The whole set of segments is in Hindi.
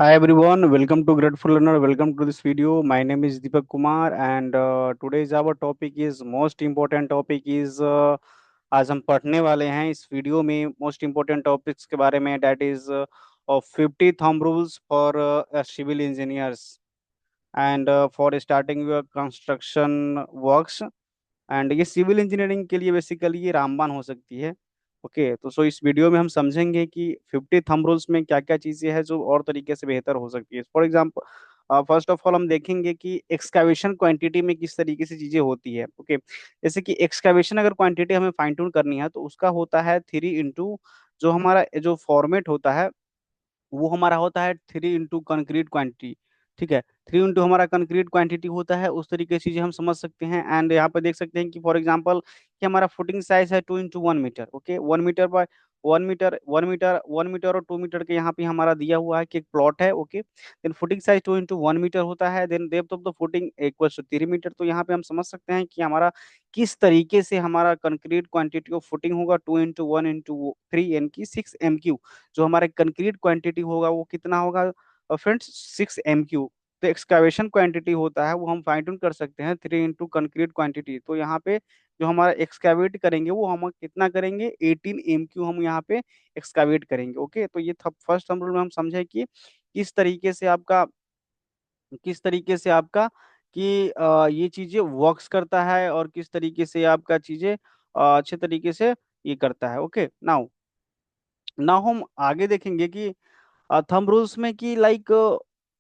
Hi everyone, welcome to Grateful Learner. Welcome to this video. My name is Deepak Kumar, and today's our topic is most important topic is आज हम पढ़ने वाले हैं इस वीडियो में मोस्ट इम्पोर्टेंट टॉपिक्स के बारे में, that is of 50 thumb rules for civil engineers and for starting your construction works. And ये सिविल इंजीनियरिंग के लिए बेसिकली ये रामबाण हो सकती है। ओके, तो सो इस वीडियो में हम समझेंगे कि 50 थंब रूल्स में क्या क्या चीजें हैं जो और तरीके से बेहतर हो सकती है। For example, first of all हम देखेंगे कि एक्सकावेशन क्वांटिटी में किस तरीके से चीजें होती है। ओके, जैसे कि एक्सकावेशन अगर क्वांटिटी हमें फाइन ट्यून करनी है तो उसका होता है 3 इंटू, जो हमारा जो फॉर्मेट होता है वो हमारा होता है 3 इंटू कंक्रीट क्वांटिटी। ठीक है, 3 इंटू हमारा कंक्रीट क्वांटिटी होता है, उस तरीके से चीजें हम समझ सकते हैं। एंड यहाँ पे देख सकते हैं कि फॉर एग्जांपल कि हमारा फुटिंग साइज है 2 into 1 meter. Okay, 1 meter by 1 meter, 1 meter, 1 meter और 2 मीटर के यहाँ पे हमारा दिया हुआ है कि एक प्लॉट है। Okay, then footing size 2 into 1 meter होता है, then depth of the footing equal to 3 meter. तो यहाँ पे हम समझ सकते हैं कि हमारा किस तरीके से हमारा कंक्रीट क्वांटिटी ऑफ फुटिंग होगा 2 इंटू 1 इंटू 3 यानी कि 6 MQ। जो हमारा कंक्रीट क्वांटिटी होगा वो कितना होगा फ्रेंड्स, 6 MQ। तो एक्सकावेशन क्वांटिटी होता है वो हम फाइंड आउट कर सकते हैं 3 इंटू कंक्रीट क्वांटिटी। तो यहाँ पे जो हमारा एक्सकावेट करेंगे वो हम कितना करेंगे, 18 MQ हम यहाँ पे एक्सकावेट करेंगे। ओके, तो ये फर्स्ट हम रूल में हम समझे कि किस तरीके से आपका किस तरीके से आपका कि ये चीजें वर्क्स करता है और किस तरीके से आपका चीजें अच्छे तरीके से ये करता है। ओके, नाउ नाउ हम आगे देखेंगे कि थंब रूल्स में कि लाइक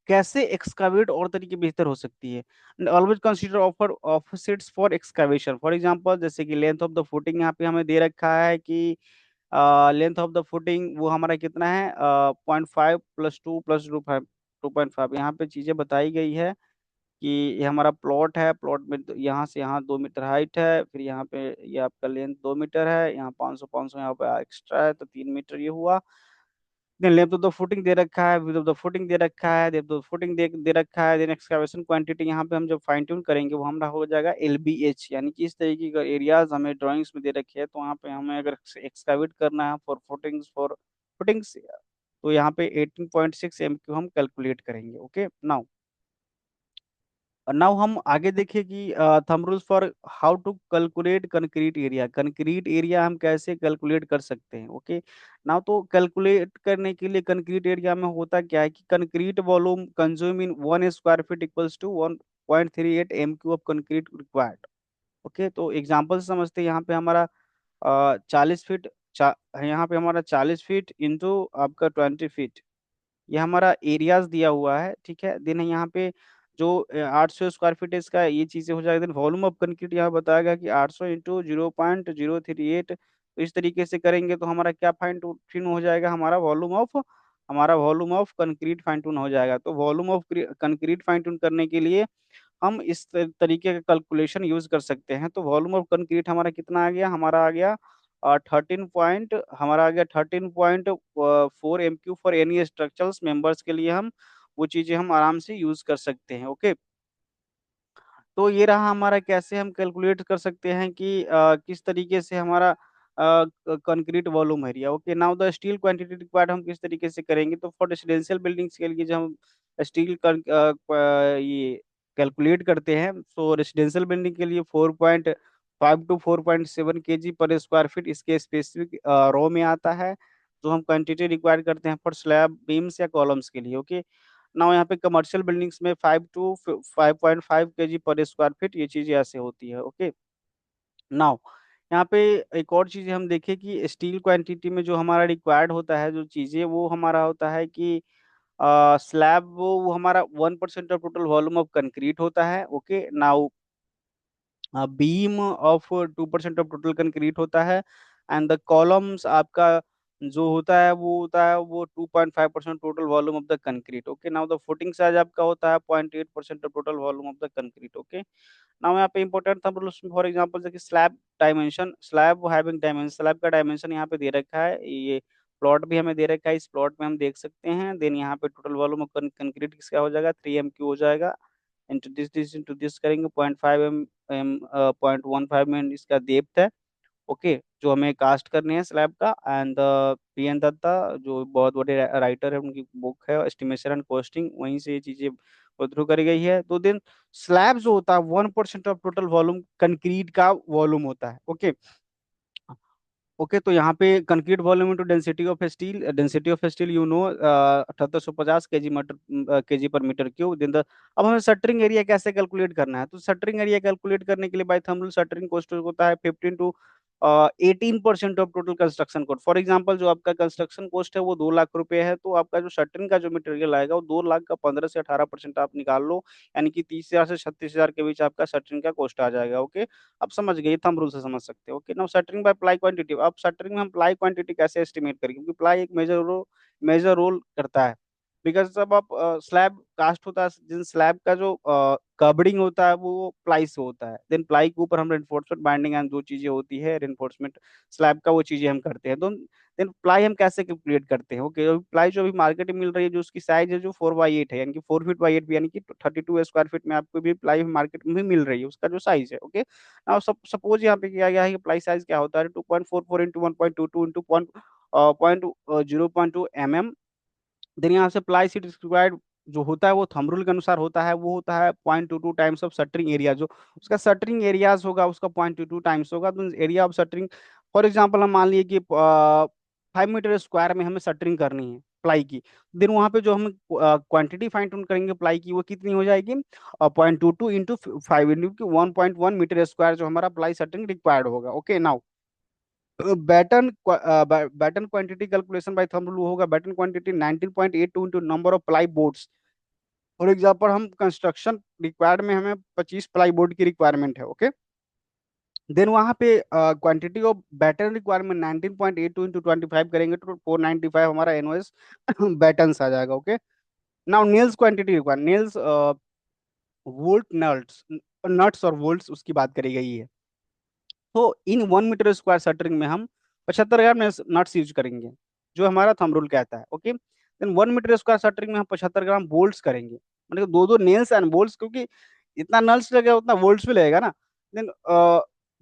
कैसे एक्सकावेट और तरीके बेहतर हो सकती है। Always consider offer offsets for excavation. For example जैसे कि लेंथ ऑफ द फुटिंग यहाँ पे हमें दे रखा है कि लेंथ ऑफ द फुटिंग वो हमारा कितना है, 0.5 +2 + 2 5 2.5। यहाँ पे चीजें बताई गई है कि ये हमारा प्लॉट है, प्लॉट में यहाँ से यहाँ 2 मीटर हाइट है, फिर यहाँ पे ये आपका लेंथ 2 मीटर है, यहाँ 500 यहाँ पे एक्स्ट्रा है तो 3 मीटर ये हुआ। Then length of the footing दे रखा है, विड्थ ऑफ द फुटिंग दे रखा है, डेप्थ ऑफ फुटिंग दे रखा है। देन एक्सकवेशन क्वांटिटी यहाँ पे हम जब फाइन ट्यून करेंगे वो हमारा हो जाएगा LBH, यानी कि इस तरीके का एरियाज हमें ड्राइंग्स में दे रखे हैं। तो वहाँ पे हमें अगर एक्सकावेट करना है फॉर फुटिंग्स तो यहाँ पे 18.6 MQ हम कैलकुलेट करेंगे। ओके, नाउ हम आगे देखें कि thumb rules for how to calculate concrete area हम कैसे कैलकुलेट कर सकते हैं। ओके, नाउ तो कैलकुलेट करने के लिए कंक्रीट एरिया में होता क्या है कि concrete volume consume in 1 square feet equals to 1.38 MQ of concrete required. Okay, तो एग्जांपल से समझते हैं। यहाँ पे हमारा 40 फीट, यहाँ पे हमारा 40 फीट इंटू आपका 20 फीट, ये हमारा एरियाज दिया हुआ है। ठीक है, देन यहाँ पे जो 800 स्क्वायर फीट है इसका ये चीजें हो जाएगी। देन वॉल्यूम ऑफ कंक्रीट यहाँ बताया गया कि 800 इंटू 0.038। तो इस तरीके से करेंगे तो हमारा क्या फाइन टून हो जाएगा, हमारा volume of concrete fine tune हो जाएगा। तो volume of concrete fine tune करने के लिए हम इस तरीके का कैलकुलेशन यूज कर सकते हैं। तो वॉल्यूम ऑफ कंक्रीट हमारा कितना आ गया, हमारा आ गया 13.4 MQ for any structurals members के लिए हम वो चीजें हम आराम से यूज कर सकते हैं। ओके, तो ये रहा हमारा कैसे हम कैलकुलेट कर सकते हैं कि किस तरीके से हमारा concrete volume area. Okay, now the steel quantity required हम किस तरीके से करेंगे, तो फॉर रेसिडेंशियल बिल्डिंग्स के लिए जो हम स्टील ये कैलकुलेट करते हैं, सो रेसिडेंशियल बिल्डिंग के लिए 4.5 टू 4.7 kg पर स्क्वायर फीट इसके स्पेसिफिक रो में आता है, जो हम क्वांटिटी रिक्वायर करते हैं फॉर स्लैब बीम्स या कॉलम्स के लिए। ओके, ना यहाँ पे कमर्शियल बिल्डिंग्स में 5 to 5.5 kg पर स्क्वायर फीट ये चीजें ऐसे होती है। ओके, नाउ यहाँ पे एक और चीज हम देखें कि स्टील क्वांटिटी में जो हमारा रिक्वायर्ड होता है जो चीजें वो हमारा होता है कि स्लैब वो हमारा 1% of total volume of concrete होता है। Okay, now beam of 2% of total concrete होता है। एंड द कॉलम्स आपका जो होता है वो 2.5% total volume of the concrete. Okay, now the footing size आपका होता है 0.8% of total volume of the concrete. Okay, now यहाँ पे इंपॉर्टेंट था फॉर एग्जांपल जैसे slab dimension, slab having dimension, slab का डायमेंशन यहाँ पे दे रखा है, ये प्लॉट भी हमें दे रखा है, इस प्लॉट में हम देख सकते हैं। देन यहाँ पे टोटल वॉल्यूम ऑफ कंक्रीट किसका हो जाएगा, 3 MQ हो जाएगा। इंटू दिस करेंगे 0.5 mm 0.15 mm इसका डेप्थ है। ओके, जो हमें कास्ट करने हैं स्लैब का। एंड पी एन दत्ता जो बहुत बड़े राइटर है, उनकी बुक है एस्टिमेशन एंड कॉस्टिंग, वहीं से ये चीजें थ्रू करी गई है। तो देन स्लैब जो होता है 1% ऑफ टोटल वॉल्यूम कंक्रीट का वॉल्यूम होता है। ओके। ओके, तो यहाँ पे concrete volume into density of steel 7850 KG per metre cube दिन द। अब हमें शटरिंग एरिया कैसे कैलकुलेट करना है? तो शटरिंग एरिया कैलकुलेट करने के लिए by thumb rule shuttering cost होता है 15 to 18% of total construction cost. For example, जो आपका कंस्ट्रक्शन कॉस्ट है वो 2 लाख रुपए है, तो आपका जो शटरिंग का जो मटेरियल आएगा वो 2 लाख का 15 से 18% आप निकाल लो, यानी कि 30,000 से 36,000 के बीच आपका शटरिंग का कॉस्ट आ जाएगा। ओके, आप समझ गए, थंब रूल से समझ सकते हो। Okay, now shuttering by ply quantity. अब शटरिंग में हम प्लाई क्वांटिटी कैसे एस्टिमेट करेंगे? क्योंकि प्लाई एक मेजर रोल करता है। बिकॉज जब आप स्लैब कास्ट होता है, जिन स्लैब का जो कबरिंग होता है वो प्लाई से होता है, देन प्लाई के ऊपर हम रेनफोर्समेंट बाइंडिंग एंड जो चीजें होती है रेनफोर्समेंट स्लैब का, वो चीजें हम करते हैं। तो देन प्लाई हम कैसे कैलकुलेट करते हैं? ओके, प्लाई जो अभी मार्केट में मिल रही है, जो उसकी साइज है जो 4x8 है, यानी कि 4 फीट बाई 8, यानी कि 32 स्क्वायर फीट में आपको भी प्लाई मार्केट में मिल रही है, उसका जो साइज है। ओके, नाउ सपोज यहाँ पे किया गया है कि प्लाई साइज क्या होता है, 2.44 into 1.22 into 0.2 mm। देन यहाँ से प्लाई सीट रिक्वायर्ड जो होता है वो थंब रूल के अनुसार होता है, वो होता है 0.22 टाइम्स ऑफ शटरिंग एरिया। जो उसका शटरिंग एरियाज होगा उसका 0.22 टाइम्स होगा, तो area of shuttering. For example, हम मान लिए कि 5 मीटर स्क्वायर में हमें शटरिंग करनी है प्लाई की। देन वहां पे जो हम क्वांटिटी फाइंड आउट करेंगे प्लाई की, वो कितनी हो जाएगी? 0.22 into 5, यानी कि 1.1 मीटर स्क्वायर जो हमारा प्लाई शटरिंग रिक्वायर्ड होगा। Okay, now batten quantity calculation by thumb rule होगा। Batten quantity 19.82 into number of ply boards. For example, हम कंस्ट्रक्शन रिक्वायर्ड में हमें 25 प्लाई बोर्ड की रिक्वायरमेंट है। ओके, देन वहां पे quantity of batten requirement 19.82 into 25 करेंगे तो 495 हमारा एनओएस बैटन्स आ जाएगा। Okay, now nails quantity require, nails bolt nuts, nuts और वोल्ट्स उसकी बात करी गई है। तो इन 1 मीटर स्क्वायर शटरिंग में हम 75 ग्राम नट्स यूज करेंगे, जो हमारा थंब रूल कहता है। Okay, then 1 meter square shuttering में हम 75 ग्राम बोल्ट्स करेंगे, मतलब दो दो नेल्स एंड बोल्ट्स, क्योंकि इतना नल्स लगेगा उतना वोल्ट्स भी लगेगा ना। देन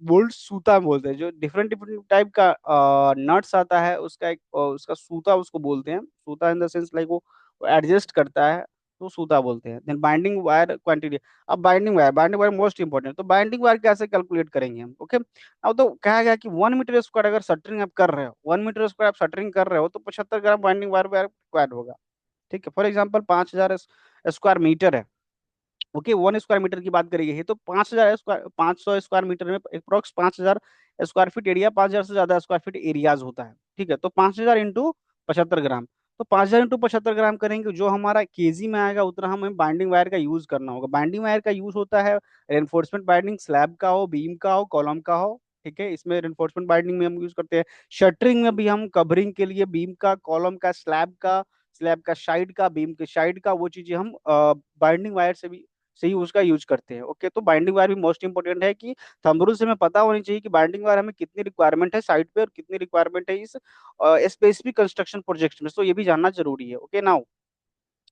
बोल्ट सूता बोलते हैं, जो डिफरेंट डिफरेंट टाइप का नट्स आता है, उसका एक उसका सूता उसको बोलते हैं। सूता इन द सेंस लाइक वो एडजस्ट करता है, तो सूता बोलते हैं। Then binding wire quantity. अब बाइंडिंग वायर मोस्ट इंपॉर्टेंट। तो बाइंडिंग वायर कैसे कैलकुलेट करेंगे हम? ओके, अब तो कहा गया कि 1 मीटर स्क्वायर अगर शटरिंग आप कर रहे हो, 1 मीटर स्क्वायर आप शटरिंग कर रहे हो, तो 75 ग्राम बाइंडिंग वायर रिक्वायर्ड होगा। ठीक है, फॉर एग्जाम्पल 5,000 स्क्वायर मीटर है। ओके, 1 स्क्वायर मीटर की बात करी गई है, तो 500 स्क्वायर मीटर में अप्रोक्स 5,000 स्क्वायर फीट एरिया, 5,000 से ज्यादा स्क्वायर फीट एरियाज होता है। ठीक है, तो 5,000 इंटू 75 ग्राम, तो 5,000 इंटू 75 ग्राम करेंगे, जो हमारा केजी में आएगा उतना हमें बाइंडिंग वायर का यूज करना होगा। बाइंडिंग वायर का यूज होता है रेनफोर्समेंट बाइंडिंग, स्लैब का हो, बीम का हो, कॉलम का हो। ठीक है, इसमें रेनफोर्समेंट बाइंडिंग में हम यूज करते हैं। शटरिंग में भी हम कवरिंग के लिए बीम का, कॉलम का, स्लैब का साइड का, बीम के साइड का, वो चीजें हम बाइंडिंग वायर से ही उसका यूज करते हैं। ओके, तो बाइंडिंग वायर भी मोस्ट इंपोर्टेंट है कि थंब रूल से हमें पता होनी चाहिए कि बाइंडिंग वायर हमें कितनी रिक्वायरमेंट है साइट पे और कितनी रिक्वायरमेंट है इस स्पेसिफिक कंस्ट्रक्शन प्रोजेक्ट में। तो ये भी जानना जरूरी है। ओके, नाउ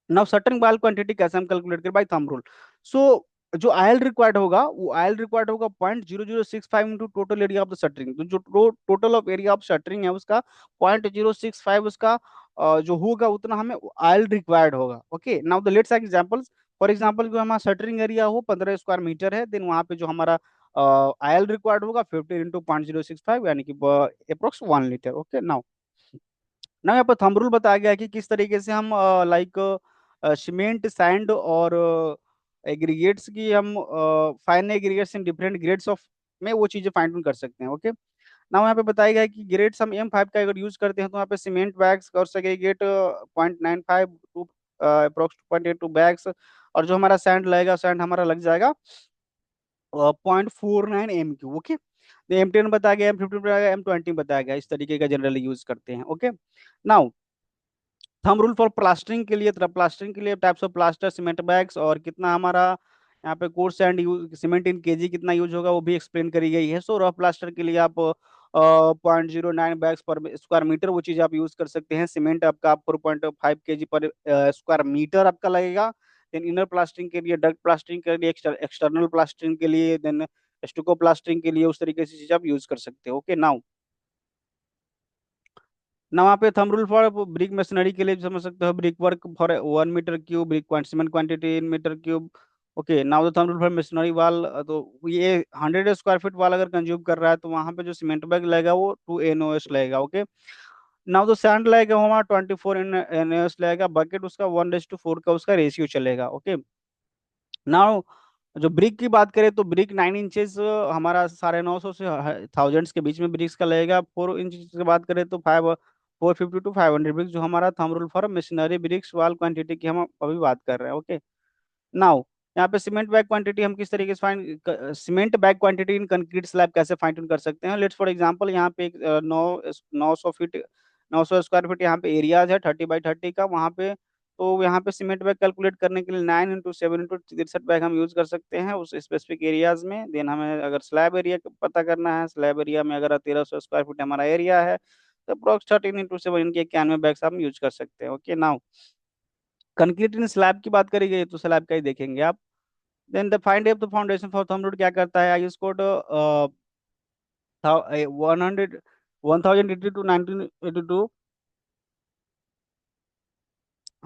नाउ सर्टेन बाल क्वांटिटी कैसे हम कैलकुलेट करें? Bye thumb rule. सो जो आयल रिक्वायर्ड होगा, वो आयल रिक्वायर्ड होगा 0.0065 into total area of the shuttering. तो जो total of area of shuttering है उसका 0.065 उसका जो होगा उतना हमें आयल रिक्वायर्ड होगा। Okay, now the let's examples. For example, जो हमारा शटरिंग एरिया हो 15 स्क्वायर मीटर है, देन वहां पे जो हमारा आयल रिक्वायर्ड होगा 15 इंटू 0.065, यानी कि अप्रोक्स 1 लीटर। ओके, नाउ ना यहाँ पर थंब रूल बताया गया है कि किस तरीके से हम लाइक सीमेंट, सैंड और एग्रीगेट्स की हम fine aggregates in different grades of में वो चीजें फाइंड आउट कर सकते हैं। ओके, ना यहाँ पे बताया गया है कि ग्रेड्स हम M5 का अगर यूज करते हैं, तो यहाँ पे सीमेंट बैग्स और सेग्रीगेट 0.95 टू अप्रोक्स 2.82 बैग्स, और जो हमारा सैंड लगेगा, सैंड हमारा लग जाएगा 0.49 MQ। ओके, M10 बताया गया, M15 बताया गया, M20 बताया गया, इस तरीके का जनरली यूज करते हैं। Okay, now thumb rule for plastering के लिए, प्लास्टरिंग के लिए types of plaster, cement bags, और कितना हमारा यहाँ पे course and use cement in KG कितना यूज होगा वो भी एक्सप्लेन करी गई है। सो रफ प्लास्टर के लिए आप 0.09 बैग्स पर स्क्वायर मीटर वो चीज आप यूज कर सकते हैं। सीमेंट आपका 4.5 केजी पर स्क्वायर मीटर आपका लगेगा। देन इनर प्लास्टरिंग के लिए, डक्ट प्लास्टरिंग के लिए, एक्सटर्नल प्लास्टरिंग के लिए, देन स्टुको प्लास्टरिंग के लिए उस तरीके से चीज आप यूज कर सकते हो। ओके नाउ, ना वहाँ पे thumb rule for brick masonry के लिए समझ सकते हो, brick work for 1 meter cube, brick cement quantity in meter cube. Okay now the thumb rule for masonry wall, तो ये 100 स्क्वायर फीट वाल अगर कंज्यूम कर रहा है तो वहाँ पे जो सीमेंट बैग लगेगा वो 2 NOS लगेगा। ओके नाउ तो सैंड लगेगा हमारा 24 NOS लगेगा, बकेट उसका 1:4 का उसका रेशियो चलेगा। ओके नाउ जो ब्रिक की बात करें तो ब्रिक 9 इंचेस हमारा 950 से थाउजेंड्स के बीच में ब्रिक्स का लगेगा। 4 इंच की बात करें तो 450 to 500 ब्रिक्स, जो हमारा thumb rule for masonry bricks wall quantity की हम अभी बात कर रहे हैं। ओके नाउ यहाँ पे सीमेंट बैग क्वांटिटी हम किस तरीके से find, cement bag quantity in concrete slab कैसे फाइंड आउट कर सकते हैं। लेट्स फॉर एग्जांपल यहाँ पे एक 900 फीट 900 स्क्वायर फीट यहाँ पे एरियाज है 30 बाई 30 का वहाँ पे। तो यहाँ पे सीमेंट बैग कैलकुलेट करने के लिए 9 × 7 × 63 बैग हम यूज कर सकते हैं उस स्पेसिफिक एरियाज में। देन हमें अगर स्लैब एरिया पता करना है, स्लैब एरिया में अगर 1300 स्क्वायर फीट हमारा एरिया है तो अप्रोक्स 13 × 7 इनके 91 बैग्स हम यूज कर सकते हैं। ओके नाउ कंक्रीट इन स्लैब की बात करी गई तो स्लैब का ही देखेंगे आप। Then the find the foundation for thumb rule क्या करता है, I score 100 1082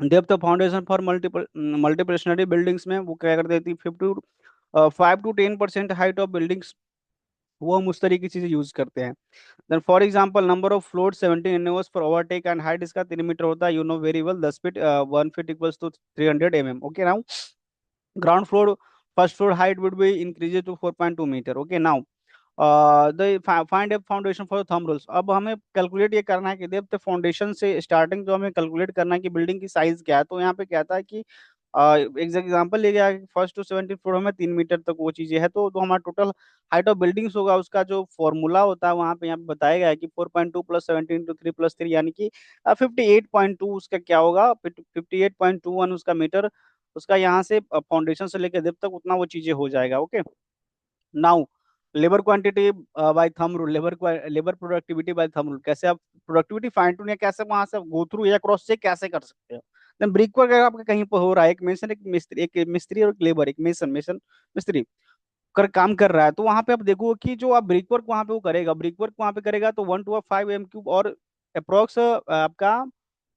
depth of foundation for multiple storey buildings में वो क्या कर देती है 5 to 10% हाइट ऑफ बिल्डिंग्स, वो हम उस तरीके की चीजें यूज करते हैं। Then for example number of floor 17 NOS for overtake and height इसका 3 मीटर होता है, you know very well 10 feet 1 feet equals to 300 mm। Okay now ground floor first floor height would be increased to 4.2 meter। Okay now find a foundation for the thumb rules। अब हमें कैलकुलेट ये करना है कि डेप्थ फाउंडेशन से स्टार्टिंग जो हमें कैलकुलेट करना है कि बिल्डिंग की साइज क्या है। तो यहाँ पे कहता है कि एक एग्जांपल ले गया कि फर्स्ट टू 70 फ्लोर में 3 मीटर तक वो चीजें है। तो हमारा टोटल हाइट ऑफ बिल्डिंग्स होगा उसका जो फॉर्मूला होता है वहाँ पे यहाँ पे बताया गया है कि 4.2 + 17 × 3 + 3 यानी कि 58.2 उसका क्या होगा, 58.21 उसका मीटर, उसका यहाँ से फाउंडेशन से लेकर डेप्थ तक उतना वो चीजें हो जाएगा। Okay now labour quantity by thumb rule, labour productivity by thumb rule, कैसे आप प्रोडक्टिविटी फाइंड टू या कैसे वहां से गो थ्रू या क्रॉस चेक कैसे कर सकते हो। देन ब्रिक वर्क अगर आपका कहीं पर हो रहा है, एक मिस्त्री और एक लेबर, एक मेसन मेसन मिस्त्री काम कर रहा है, तो वहां पे आप देखो कि जो आप ब्रिक वर्क वहां पे वो करेगा, ब्रिक वर्क वहां पे करेगा तो 1 to 5 m³ और अप्रोक्स आपका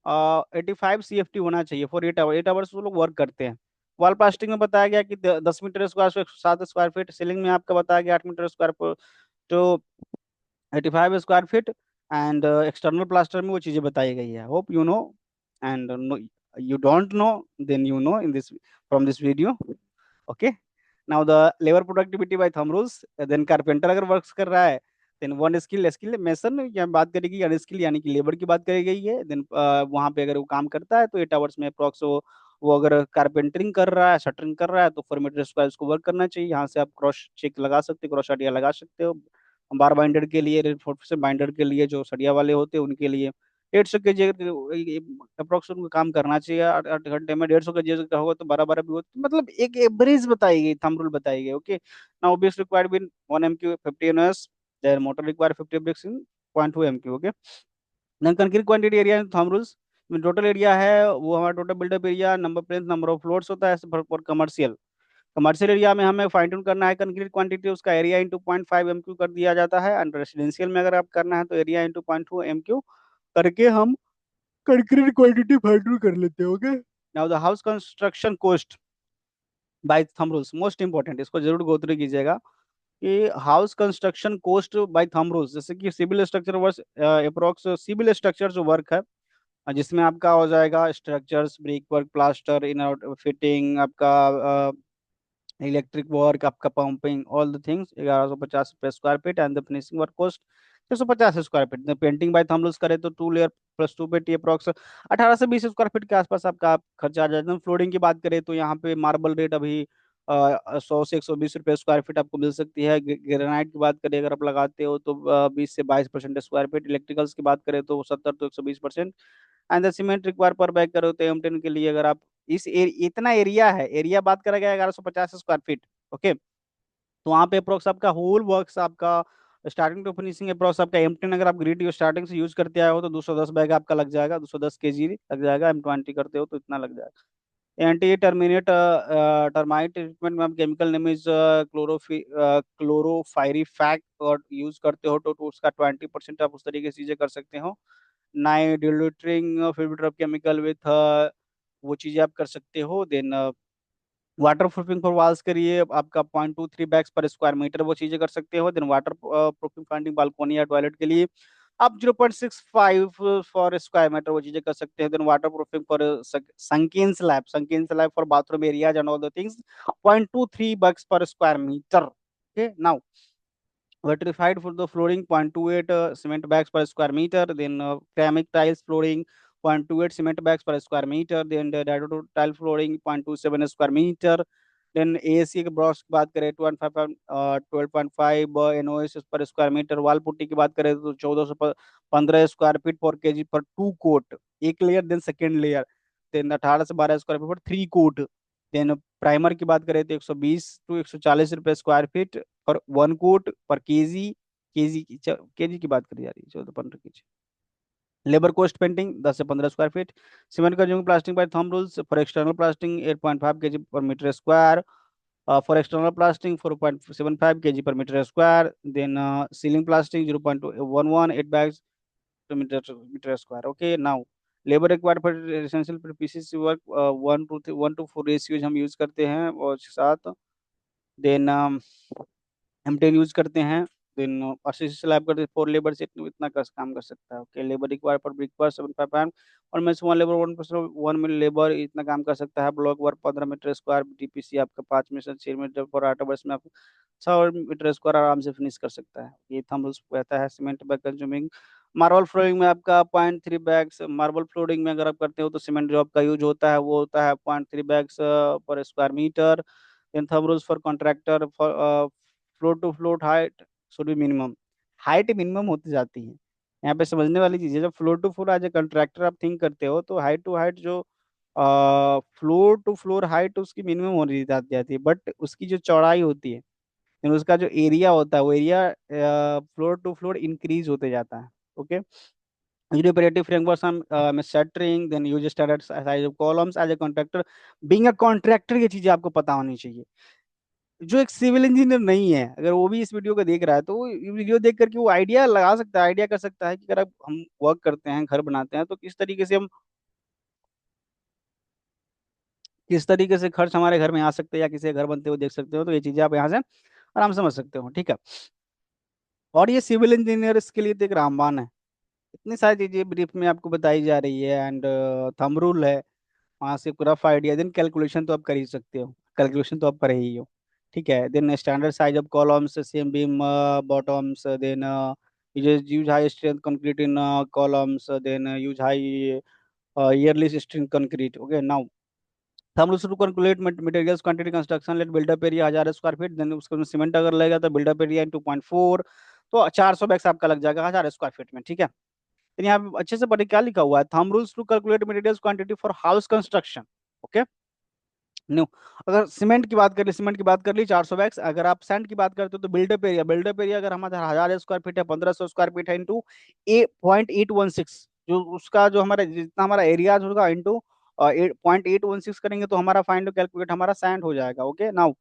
85 CFT होना चाहिए फॉर 8 आवर, 8 आवर्स वो लोग वर्क करते हैं। वॉल प्लास्टिक में बताया गया कि 10 meter square 107 square feet, ceiling में आपका बताया गया 8 मीटर स्क्वायर तो 85 square feet. And external plaster में वो चीजें बताई गई है। Hope you know and you don't know then you know in this from this video. Okay now the labour productivity by thumb rules, then carpenter अगर वर्क्स कर रहा है then one skill skill mason या बात करेगी अनस्किल यानी कि लेबर की बात करी गई है। देन वहां पे अगर वो काम करता है तो 8 आवर्स में अप्रॉक्स वो अगर कारपेंटरिंग कर रहा है, शटरिंग कर रहा है तो 4 मीटर स्क्वायर उसको वर्क करना चाहिए। यहाँ से आप क्रॉस चेक लगा सकते हो, क्रॉस आइडिया लगा सकते हो। बार बाइंडर के लिए, रेनफोर्स बाइंडर के लिए जो सरिया वाले होते हैं उनके लिए 150 kg अप्रोक्स उनको काम करना चाहिए 8 8 घंटे में। 150 kg का होगा तो 12 12 भी होता, मतलब एक एवरेज बताई गई, थंब रूल बताई गई। Okay now OBS required been 1 m³ 50 NOS, there mortar require 50 bricks in 0.2 m³ okay then concrete quantity area thumb rules में टोटल एरिया है वो हमारा total buildup area number plain number of floors होता है फॉर कमर्शियल। कमर्शियल एरिया में हमें फाइन ट्यून करना है कंक्रीट क्वांटिटी, उसका एरिया इंटू 0.5 m³ कर दिया जाता है। एंड रेसिडेंशियल में अगर आप करना है तो एरिया इंटू 0.2 m³ करके हम कंक्रीट क्वांटिटी फाइन ट्यून कर लेते हैं। Okay now the house construction cost by thumb rules, most important, इसको जरूर गो थ्रू कीजिएगा कि house construction cost by thumb rules, जैसे कि civil structure work approx civil structure जो वर्क है जिसमें आपका हो जाएगा structures, brick work, plaster, in out fitting, आपका इलेक्ट्रिक वर्क, आपका पंपिंग, ऑल द थिंग्स 1150 रुपये square feet. And the finishing work cost 650 square feet. Painting bye thumbnails करे तो 2 लेयर +2 पेटी अप्रॉक्स 18 से 20 स्क्वायर फीट के आसपास आपका खर्चा आ जाएगा। फ्लोरिंग की बात करें तो यहाँ पे मार्बल रेट अभी 100 से 120 रुपये स्क्वायर फीट आपको मिल सकती है। ग्रेनाइट की बात करें अगर आप लगाते हो तो 20 से 22% स्क्वायर फीट। इलेक्ट्रिकल्स की बात करें तो 70 to 120%। And the cement require पर बैग करो तो M10 के लिए अगर आप इतना एरिया है, एरिया बात करा गया 1150 स्क्वायर फीट। ओके तो वहाँ पे अप्रोक्स आपका होल वर्क्स आपका स्टार्टिंग टू फिनिशिंग अप्रोक्स आपका M10 अगर आप ग्रिड स्टार्टिंग से यूज करते आए हो तो 210 बैग आपका लग जाएगा, 210 kg लग जाएगा। M20 करते हो तो इतना लग जाएगा। एंटी टर्मिनेट टर्माइट ट्रीटमेंट में आप केमिकल नेम इज क्लोरोफायरीफैक और यूज करते हो तो उसका 20% आप उस तरीके से चीजें कर सकते हो। नाइ डिल्यूटरिंग फिल्टर ऑफ केमिकल विथ वो चीजें आप कर सकते हो। Then water proofing for walls के लिए आपका 0.23 बैग्स पर स्क्वायर मीटर वो चीजें कर सकते हो। Then water proofing funding balcony या टॉयलेट के लिए आप 0.65 फॉर स्क्वायर मीटर वो चीजें कर सकते हैं। Then water proofing for sunken slab for bathroom areas and all the things 0.23 bucks per square metre. Okay now vitrified for the flooring 0.28 cement bags per square meter. Then ceramic tiles flooring 0.28 cement bags per square meter. Then the dado tile flooring 0.27 square meter. Then ASC के ब्रॉस की बात करें 12.5 एनओएस पर स्क्वायर मीटर। वाल पुट्टी की बात करें तो 1415 स्क्वायर फीट पर केजी पर 2 कोट, एक layer. Then second layer, then 18 से 12 स्क्वायर फीट पर 3 कोट। देन प्राइमर की बात करें तो 120 to 140 रुपए स्क्वायर फीट और 1 कोट पर केजी। केजी की बात करी जा रही है, 14-15 केजी। लेबर कोस्ट पेंटिंग 10 से 15 square feet. Cement consuming plastering by thumb rules for external plastering 8.5 KG per metre square. For external plastering 4.75 kg per meter square. Then ceiling plastering 0.11 8 bags per meter square. Okay, now labor required for essential pieces work 1 to 4 ratios हम यूज करते हैं और साथ। देन M10 यूज करते हैं। देन RCC स्लैब करते हैं 4 लेबर से इतना काम कर सकता है। ओके, लेबर रिक्वायर पर ब्रिक पर 75 और मैं 1 लेबर 1 मिल लेबर इतना काम कर सकता है। Block work 15 meter square, TPC आपका 5 में से 6 मीटर पर 8 वर्ष में आप 6 मीटर स्क्वायर आराम से फिनिश कर सकता है। ये थंब रूल्स कहता है। Cement bag consuming marble flooring में आपका 0.3 बैग्स। मार्बल फ्लोरिंग में अगर आप करते हो तो सीमेंट जो आपका यूज होता है वो होता है 0.3 bags per square meter. In thumb rules for contractor for floor to floor height should be minimum. Height minimum होती जाती है, यहाँ पे समझने वाली चीज है। जब floor to floor as a contractor आप थिंक करते हो तो हाइट टू हाइट जो फ्लोर टू फ्लोर हाइट उसकी मिनिमम होनी जाती जाती है, बट उसकी जो चौड़ाई होती है यानी उसका जो एरिया होता है वो area floor to floor increase होते जाता है। Okay, operative frameworks on shuttering, then use standard size of columns as a contractor। Being a contractor ये चीजें आपको पता होनी चाहिए। जो एक सिविल इंजीनियर नहीं है अगर वो भी इस वीडियो को देख रहा है तो वो वीडियो देख करके वो आइडिया लगा सकता है, आइडिया कर सकता है कि अगर अब हम वर्क करते हैं घर बनाते हैं तो किस तरीके से खर्च हमारे घर में आ सकते हैं या किसी के घर बनते हुए देख सकते हो। तो ये चीजें आप यहाँ से आराम से समझ सकते हो। ठीक है, और ये सिविल इंजीनियर के लिए तो एक रामबाण है। इतनी सारी चीजें ब्रीफ में आपको बताई जा रही है एंड थंब रूल है, वहाँ से रफ आइडिया। देन कैलकुलेशन तो आप कर ही सकते हो, कैलकुलेशन तो आप कर ही हो। ठीक है, then standard size of columns same beam bottoms. Then use high strength concrete in columns. Then use high early strength concrete. Okay now हम लोग शुरू calculate materials quantity construction let buildup area 1000 square feet. Then उसको सीमेंट अगर लगेगा तो बिल्डअप एरिया इन 2.4, तो 400 बैग्स आपका लग जाएगा 1000 स्क्वायर फीट में। ठीक है, तो यहाँ पे अच्छे से पढ़े क्या लिखा हुआ है। Thumb rules to calculate materials quantity for house construction. Okay new, अगर सीमेंट की बात कर ली 400 बैग्स। अगर आप सैंड की बात करते हो तो बिल्डअप एरिया अगर हमारा 1000 स्क्वायर फीट है 1500 स्क्वायर फीट है इंटू 8.816, जो उसका जो हमारा जितना हमारा एरिया होगा इंटू 8.816 करेंगे तो हमारा फाइंड कैलकुलेट हमारा सैंड हो जाएगा। ओके नाउ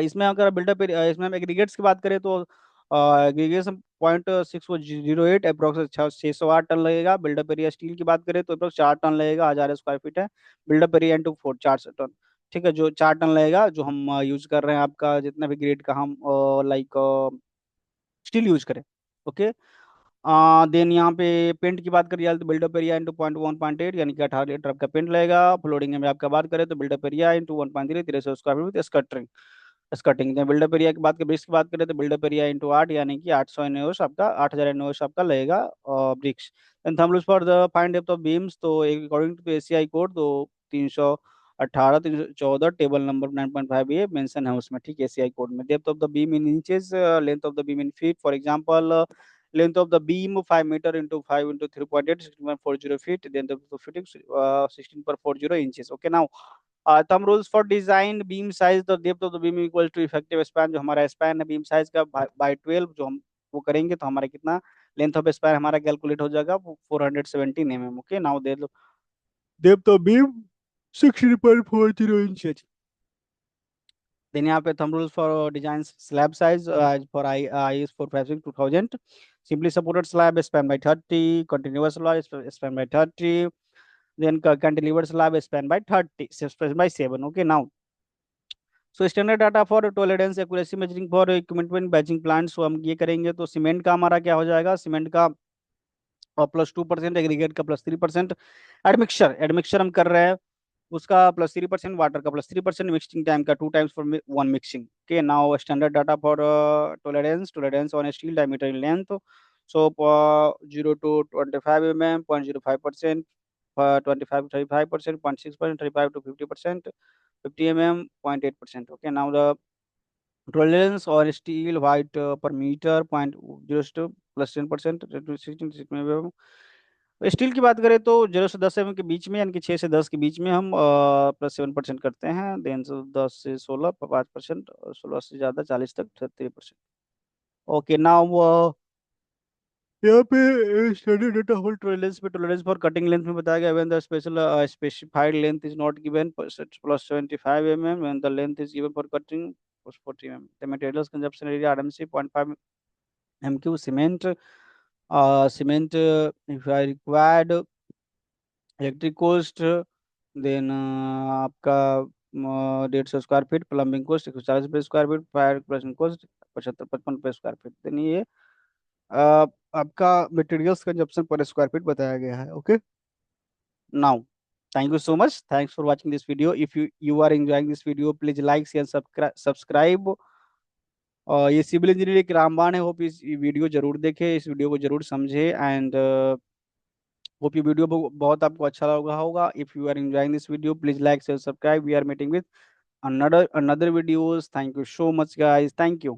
इसमें अगर बिल्डअप एरिया इसमें हम एग्रीगेट्स की बात करें तो एग्रीगेशन 0.608 अप्रोक्स 608 टन लगेगा। बिल्डअप एरिया स्टील की बात करें तो अप्रोक्स 4 टन लगेगा, 1000 स्क्वायर फीट है। Buildup area into 4 ton. ठीक है, जो 4 टन लगेगा जो हम यूज कर रहे हैं आपका जितना भी ग्रेड का हम लाइक स्टील यूज करें। ओके, देन यहाँ पे पेंट की बात करिए तो बिल्डअप एरिया इंटू 0.1.8 यानी कि 18 लीटर आपका पेंट लगेगा। फ्लोरिंग में आपका बात करें तो built up area into 1.3 300 square feet स्कटरिंग स्कटिंग। बिल्डअप एरिया की बात करें ब्रिक्स की बात करें तो बिल्डअप एरिया इंटू 8 यानी कि 800 एनओएस आपका 8000 एनओएस आपका लगेगा bricks. Then thumb rules for the find depth of beams तो अकॉर्डिंग टू एसीआई कोड तो 318 314 टेबल नंबर 9.5 ये मेंशन है उसमें। ठीक है, एसीआई कोड में depth of the beam in inches, length of the beam in feet. For example length of the beam 5 meter into 5 into 3.8 16.40 feet, then the footing 16.40 inches. Okay, now thumb rules for design beam size, the depth of the beam equals to effective span। जो हमारा स्पैन है बीम साइज का बाय 12 जो हम वो करेंगे तो हमारा कितना लेंथ ऑफ स्पैन हमारा कैलकुलेट हो जाएगा 417 mm। ओके नाउ दे लो depth of beam 60.40 inch. Then यहाँ पे thumb rules for design slab size as for I S 456 2000। Simply supported slab span by 30, continuous slab span by 30, then cantilevered slab span by 30, span by 7। Okay now, so standard data for tolerance accuracy measuring for equipment batching plant. सो हम ये करेंगे तो सीमेंट का हमारा क्या हो जाएगा, सीमेंट का और +2%, एग्रीगेट का +3%, एडमिक्सचर एडमिक्सचर हम कर रहे हैं उसका +3%, वाटर का +3%, मिक्सिंग टाइम का 2 times for one mixing. Okay now standard data for tolerance on steel diameter in length. So 0 to 25 mm 0.05%, 25 to 35%, 0.6%, 35 to 50%, 50 mm 0.8%। Okay, now the tolerance or steel white per meter 0.02 +10%। Steel की बात करें तो 0 से 10 mm के बीच में, यानी कि 6 से 10 के बीच में हम +7% करते हैं। देन 10 से 16 5%, 16 से ज्यादा 40 तक 3%। ओके नाउ यहाँ पे स्टैंडर्ड डेटा होल्ड टॉलरेंस पे टॉलरेंस फॉर कटिंग लेंथ में बताया गया when the special specified length is not given +75 mm, when the length is given for cutting +40 mm। The materials consumption area RMC 0.5 MQ cement, cement if I required, electric cost, then आपका 150 स्क्वायर फीट, प्लम्बिंग कॉस्ट 140 रुपये square feet, fire pressure cost 75 55 रुपये स्क्वायर फीट। देन ये आपका मटेरियल्स कंजप्शन पर स्क्वायर फीट बताया गया है। Okay now, thank you so much, thanks for watching this video। if you are enjoying this video, please like share subscribe। और ये सिविल इंजीनियरिंग एक रामबाण है, होप इस वीडियो जरूर देखें, इस वीडियो को जरूर समझे एंड होप ये वीडियो बहुत आपको अच्छा लगा होगा। If you are enjoying this video, please like share subscribe. We are meeting with another videos। thank you so much guys, thank you।